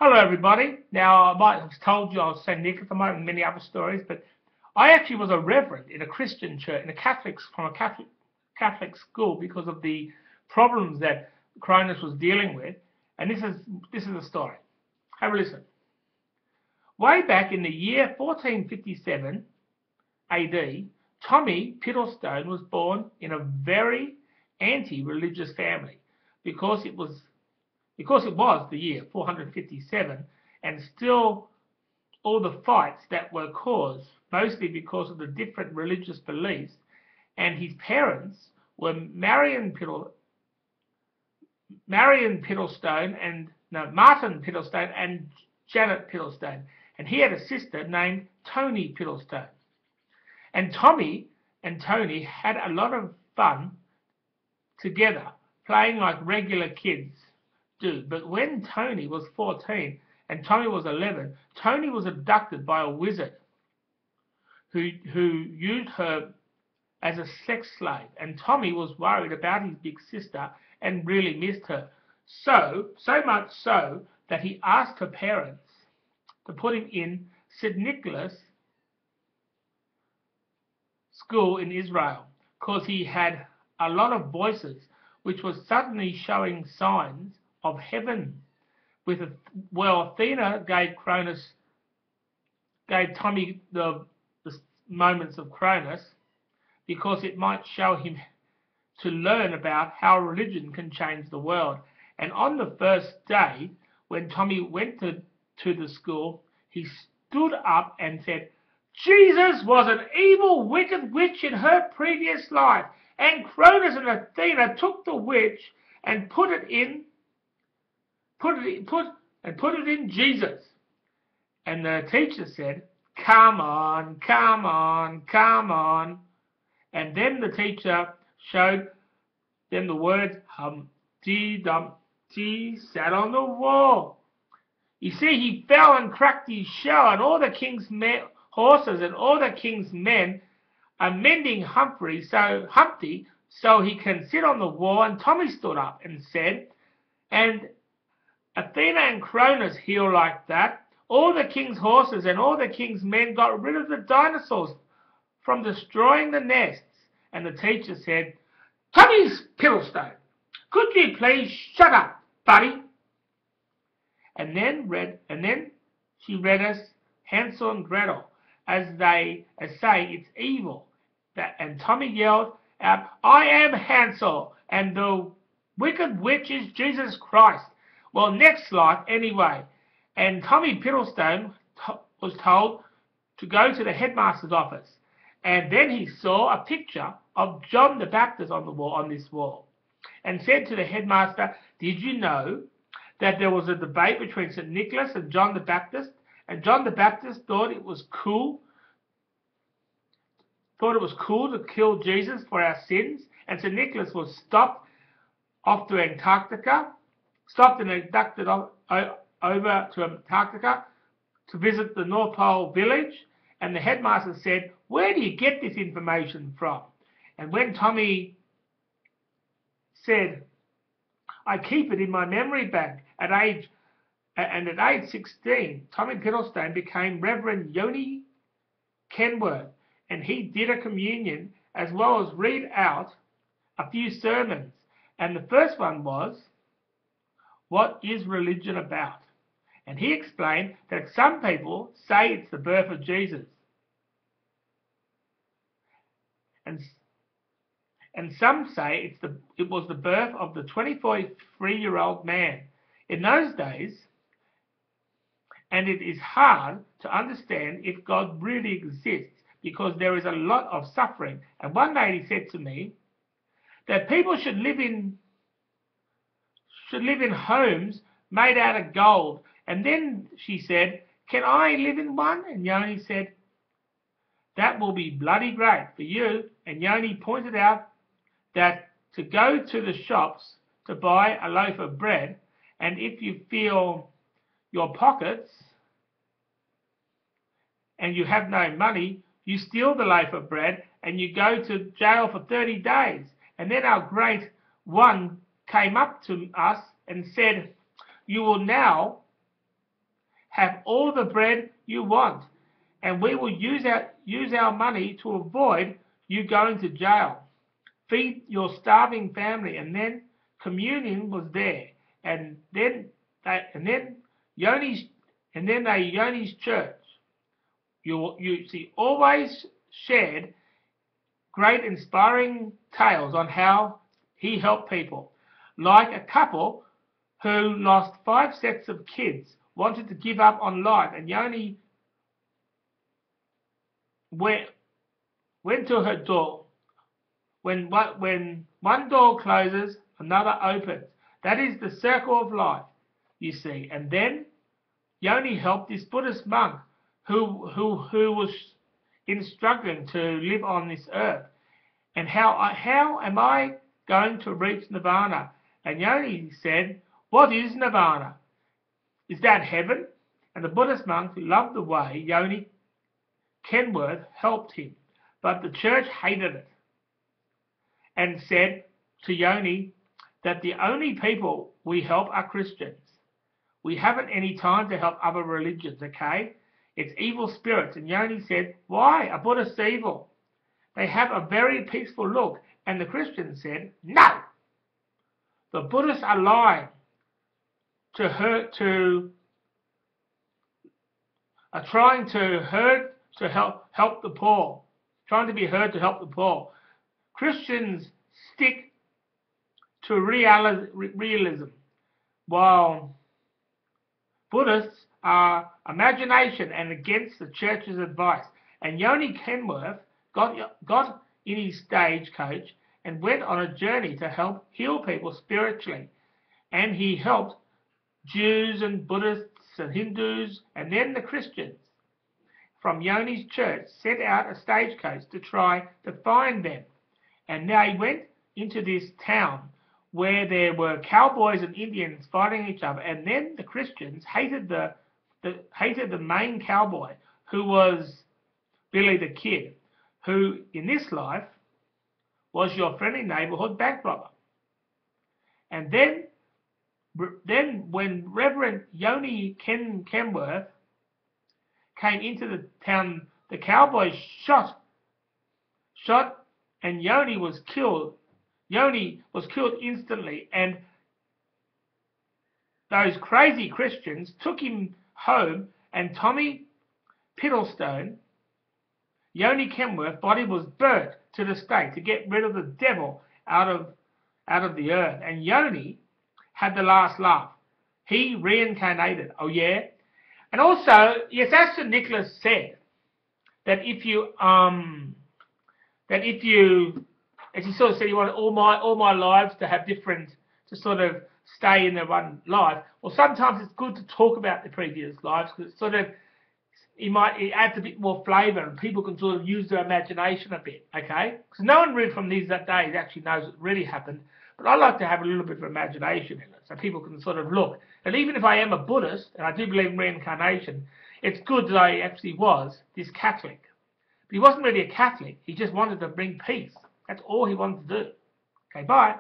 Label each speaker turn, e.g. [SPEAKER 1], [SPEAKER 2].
[SPEAKER 1] Hello everybody. Now I might have told you I was St. Nicholas, I might have many other stories, but I actually was a reverend in a Christian church, in a Catholic school because of the problems that Cronus was dealing with. And this is a story. Have a listen. Way back in the year 1457 AD, Tommy Piddlestone was born in a very anti-religious family because it was the year 457, and still all the fights that were caused, mostly because of the different religious beliefs, and his parents were Martin Piddlestone and Janet Piddlestone, and he had a sister named Toni Piddlestone. And Tommy and Toni had a lot of fun together, playing like regular kids do. But when Toni was 14 and Tommy was 11, Toni was abducted by a wizard who used her as a sex slave, and Tommy was worried about his big sister and really missed her. So much so that he asked her parents to put him in St. Nicholas school in Israel because he had a lot of voices which was suddenly showing signs of heaven. Athena gave Tommy the moments of Cronus because it might show him to learn about how religion can change the world. And on the first day, when Tommy went to the school, he stood up and said, Jesus was an evil, wicked witch in her previous life, and Cronus and Athena took the witch and put it in Jesus. And the teacher said, come on, come on, come on. And then the teacher showed them the words Humpty Dumpty sat on the wall. You see, he fell and cracked his shell, and all the king's horses and all the king's men are mending Humpty so he can sit on the wall. And Tommy stood up and said, and Athena and Cronus heal like that. All the king's horses and all the king's men got rid of the dinosaurs from destroying the nests. And the teacher said, Tommy Piddlestone, could you please shut up, buddy? And then she read us Hansel and Gretel as say it's evil. And Tommy yelled out, I am Hansel, and the wicked witch is Jesus Christ. Well, next slide anyway. And Tommy Piddlestone was told to go to the headmaster's office. And then he saw a picture of John the Baptist on this wall. And said to the headmaster, did you know that there was a debate between St. Nicholas and John the Baptist? And John the Baptist thought it was cool to kill Jesus for our sins. And St. Nicholas was stopped and abducted over to Antarctica to visit the North Pole village. And the headmaster said, where do you get this information from? And when Tommy said, I keep it in my memory bank, at age 16, Tommy Piddlestone became Reverend Yoni Kenworth, and he did a communion as well as read out a few sermons. And the first one was, what is religion about? And he explained that some people say it's the birth of Jesus. And some say it was the birth of the 23-year-old man. In those days, and it is hard to understand if God really exists because there is a lot of suffering. And one lady said to me that people should live in homes made out of gold. And then she said, can I live in one? And Yoni said, that will be bloody great for you. And Yoni pointed out that to go to the shops to buy a loaf of bread, and if you feel your pockets and you have no money, you steal the loaf of bread and you go to jail for 30 days. And then our great one came up to us and said, you will now have all the bread you want, and we will use our money to avoid you going to jail. Feed your starving family." And then communion was there, and then Yoni's church. You see, always shared great inspiring tales on how he helped people, like a couple who lost 5 sets of kids, wanted to give up on life, and Yoni went to her door. When one door closes, another opens. That is the circle of life, you see. And then Yoni helped this Buddhist monk who was struggling to live on this earth. And how am I going to reach nirvana? And Yoni said, "What is nirvana? Is that heaven?" And the Buddhist monk loved the way Yoni Kenworth helped him, but the church hated it and said to Yoni that the only people we help are Christians. We haven't any time to help other religions, okay? It's evil spirits. And Yoni said, "Why? A Buddhist evil? They have a very peaceful look." And the Christians said, "No! The Buddhists are lying are trying to help the poor, trying to be heard to help the poor. Christians stick to realism, while Buddhists are imagination and against the church's advice." And Yoni Kenworth got in his stagecoach and went on a journey to help heal people spiritually. And he helped Jews and Buddhists and Hindus, and then the Christians from Yoni's church sent out a stagecoach to try to find them. And they went into this town where there were cowboys and Indians fighting each other. And then the Christians hated the main cowboy, who was Billy the Kid, who in this life was your friendly neighborhood bank robber. And then when Reverend Yoni Kenworth came into the town, the cowboys shot, and Yoni was killed. Yoni was killed instantly, and those crazy Christians took him home, and Tommy Piddleson, Yoni Kenworth's body was burnt to the stake to get rid of the devil out of the earth. And Yoni had the last laugh. He reincarnated. Oh yeah. And also, yes, as St. Nicholas said, that if you as he sort of said, he wanted all my lives to have different, to sort of stay in their one life. Well, sometimes it's good to talk about the previous lives, because it sort of it adds a bit more flavour, and people can sort of use their imagination a bit, okay? Because no one really from these days actually knows what really happened, but I like to have a little bit of imagination in it, so people can sort of look. And even if I am a Buddhist, and I do believe in reincarnation, it's good that I actually was this Catholic. But he wasn't really a Catholic, he just wanted to bring peace. That's all he wanted to do. Okay, bye.